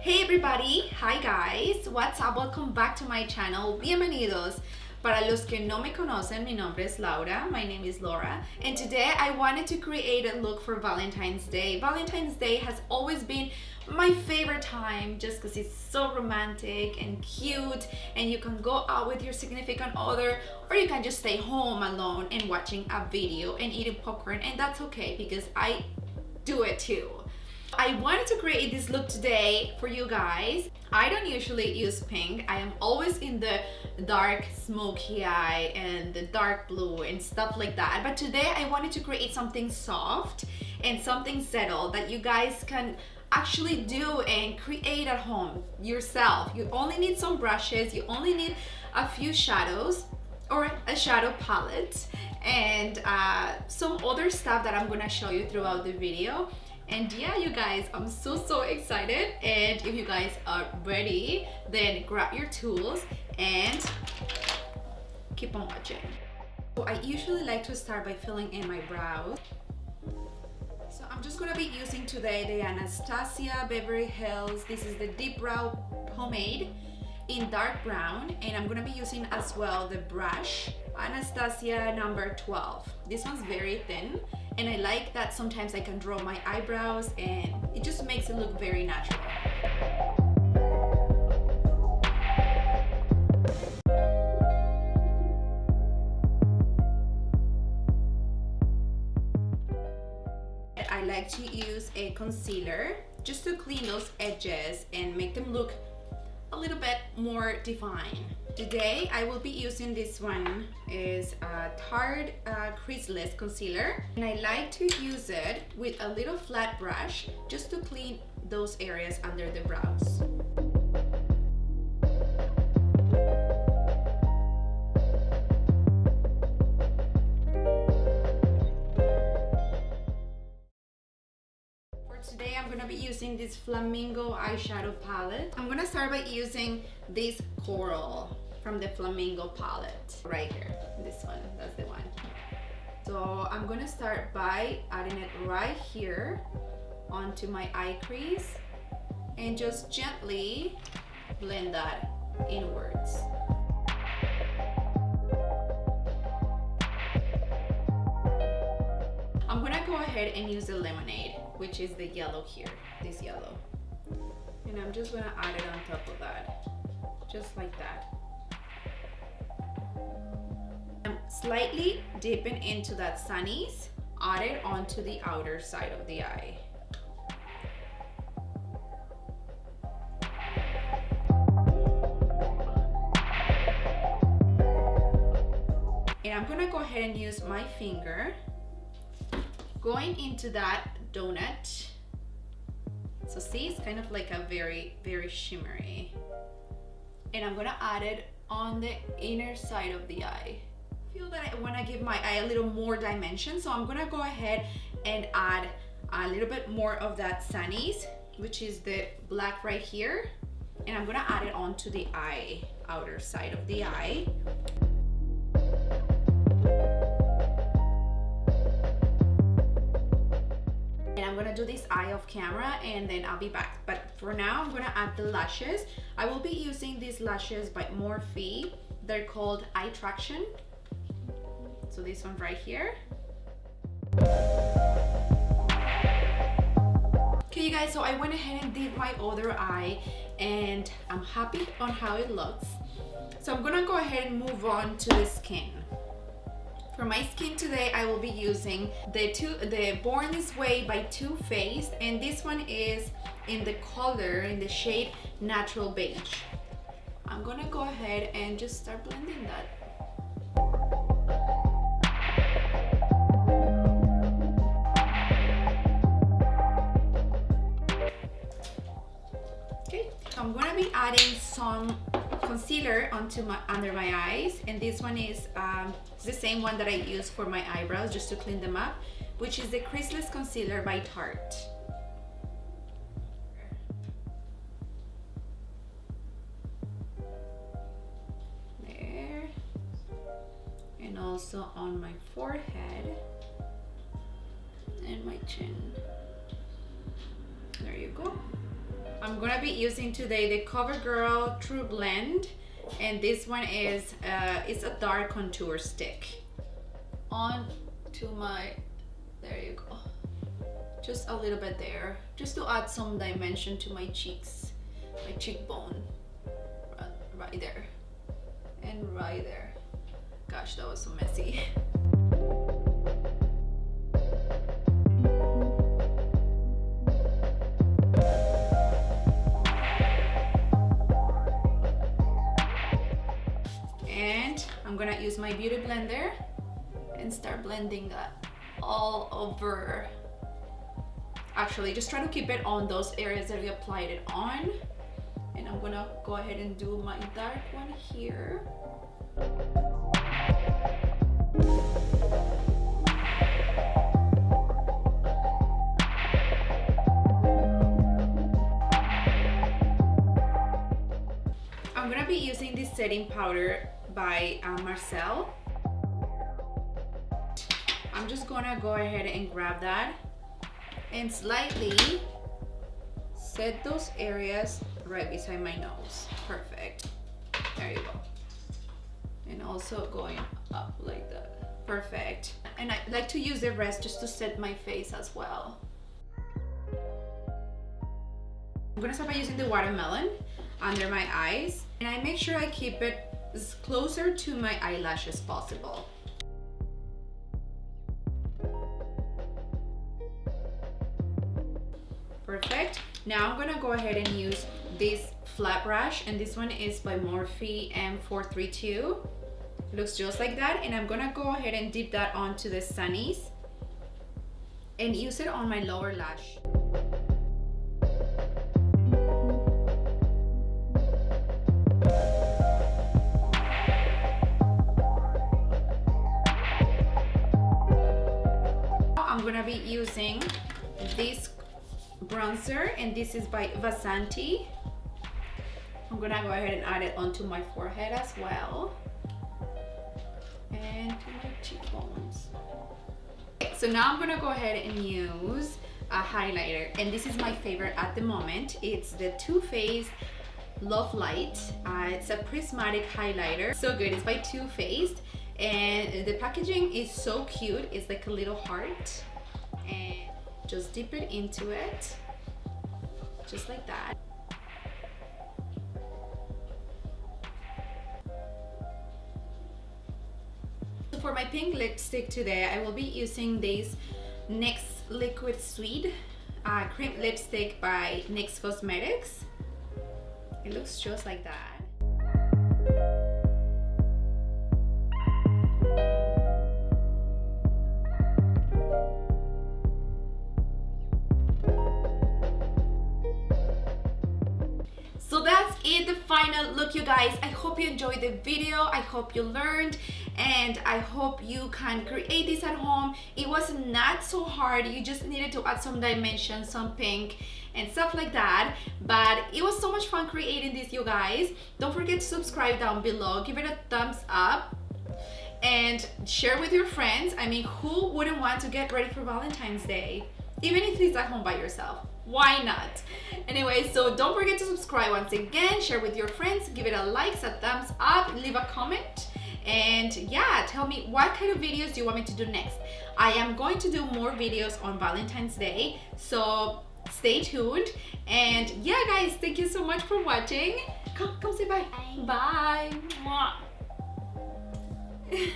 Hey everybody, hi guys, what's up? Welcome back to my channel. Bienvenidos. Para los que no me conocen, mi nombre es Laura, my name is Laura, and today I wanted to create a look for Valentine's Day. Valentine's Day has always been my favorite time just because it's so romantic and cute, and you can go out with your significant other, or you can just stay home alone and watching a video and eating popcorn, and that's okay because I do it too. I wanted to create this look today for you guys. I don't usually use pink. I am always in the dark smoky eye and the dark blue and stuff like that. But today I wanted to create something soft and something settled that you guys can actually do and create at home yourself. You only need some brushes, you only need a few shadows or a shadow palette and some other stuff that I'm gonna show you throughout the video. And yeah, you guys, I'm so excited. And if you guys are ready, then grab your tools and keep on watching. So I usually like to start by filling in my brows. So I'm just gonna be using today the Anastasia Beverly Hills. This is the Deep Brow Pomade in dark brown, and I'm gonna be using as well the brush Anastasia number 12. This one's very thin, and I like that sometimes I can draw my eyebrows and it just makes it look very natural. I like to use a concealer just to clean those edges and make them look a little bit more defined. Today I will be using this one is a Tarte creaseless concealer, and I like to use it with a little flat brush just to clean those areas under the brows. Today I'm gonna be using this Flamingo eyeshadow palette. I'm gonna start by using this Coral from the Flamingo palette right here. This one, that's the one. So I'm gonna start by adding it right here onto my eye crease and just gently blend that inwards. I'm gonna go ahead and use the Lemonade, which is the yellow here, this yellow. And I'm just gonna add it on top of that, just like that. I'm slightly dipping into that sunnies, add it onto the outer side of the eye. And I'm gonna go ahead and use my finger going into that donut. So see, it's kind of like a very shimmery. And I'm gonna add it on the inner side of the eye. I feel that I wanna give my eye a little more dimension, so I'm gonna go ahead and add a little bit more of that sunnies, which is the black right here. And I'm gonna add it onto the eye, outer side of the eye. I'm gonna do this eye off camera and then I'll be back. But for now, I'm gonna add the lashes. I will be using these lashes by Morphe. They're called Eye Traction. So this one right here. Okay, you guys, so I went ahead and did my other eye and I'm happy on how it looks. So I'm gonna go ahead and move on to the skin. For my skin today, I will be using the Born This Way by Too Faced, and this one is in the color, in the shade Natural Beige. I'm gonna go ahead and just start blending that. Okay, so I'm gonna be adding some concealer under my eyes, and this one is the same one that I use for my eyebrows just to clean them up, which is the Creaseless Concealer by Tarte. There, and also on my forehead and my chin. There you go. I'm gonna be using today the CoverGirl True Blend, and this one is it's a dark contour stick. On to my, there you go. Just a little bit there, just to add some dimension to my cheeks, my cheekbone, right there, and right there. Gosh, that was so messy. And I'm gonna use my beauty blender and start blending that all over. Actually, just try to keep it on those areas that we applied it on. And I'm gonna go ahead and do my dark one here. I'm gonna be using this setting powder by Marcel. I'm just gonna go ahead and grab that and slightly set those areas right beside my nose. Perfect. There you go. And also going up like that. Perfect. And I like to use the rest just to set my face as well. I'm gonna start by using the watermelon under my eyes, and I make sure I keep it as closer to my eyelash as possible. Perfect. Now I'm gonna go ahead and use this flat brush, and this one is by Morphe M432. It looks just like that, and I'm gonna go ahead and dip that onto the sunnies and use it on my lower lash. I'm gonna be using this bronzer, and this is by Valentine. I'm gonna go ahead and add it onto my forehead as well, and to my cheekbones. Okay, so now I'm gonna go ahead and use a highlighter, and this is my favorite at the moment. It's the Too Faced Love Light. It's a prismatic highlighter, so good. It's by Too Faced, and the packaging is so cute. It's like a little heart, and just dip it into it, just like that. So for my pink lipstick today, I will be using this NYX Liquid Sweet cream lipstick by NYX Cosmetics. It looks just like that. So that's it, the final look, you guys. I hope you enjoyed the video. I hope you learned, and I hope you can create this at home. It was not so hard. You just needed to add some dimension, some pink and stuff like that, but it was so much fun creating this, you guys. Don't forget to subscribe down below, give it a thumbs up, and share with your friends. I mean, who wouldn't want to get ready for Valentine's Day? Even if it's at home by yourself, why not? Anyway, so don't forget to subscribe once again, share with your friends, give it a like, a thumbs up, leave a comment, and yeah, tell me what kind of videos do you want me to do next. I am going to do more videos on Valentine's Day, so stay tuned. And yeah, guys, thank you so much for watching. Come say bye. Bye. Bye. Mwah.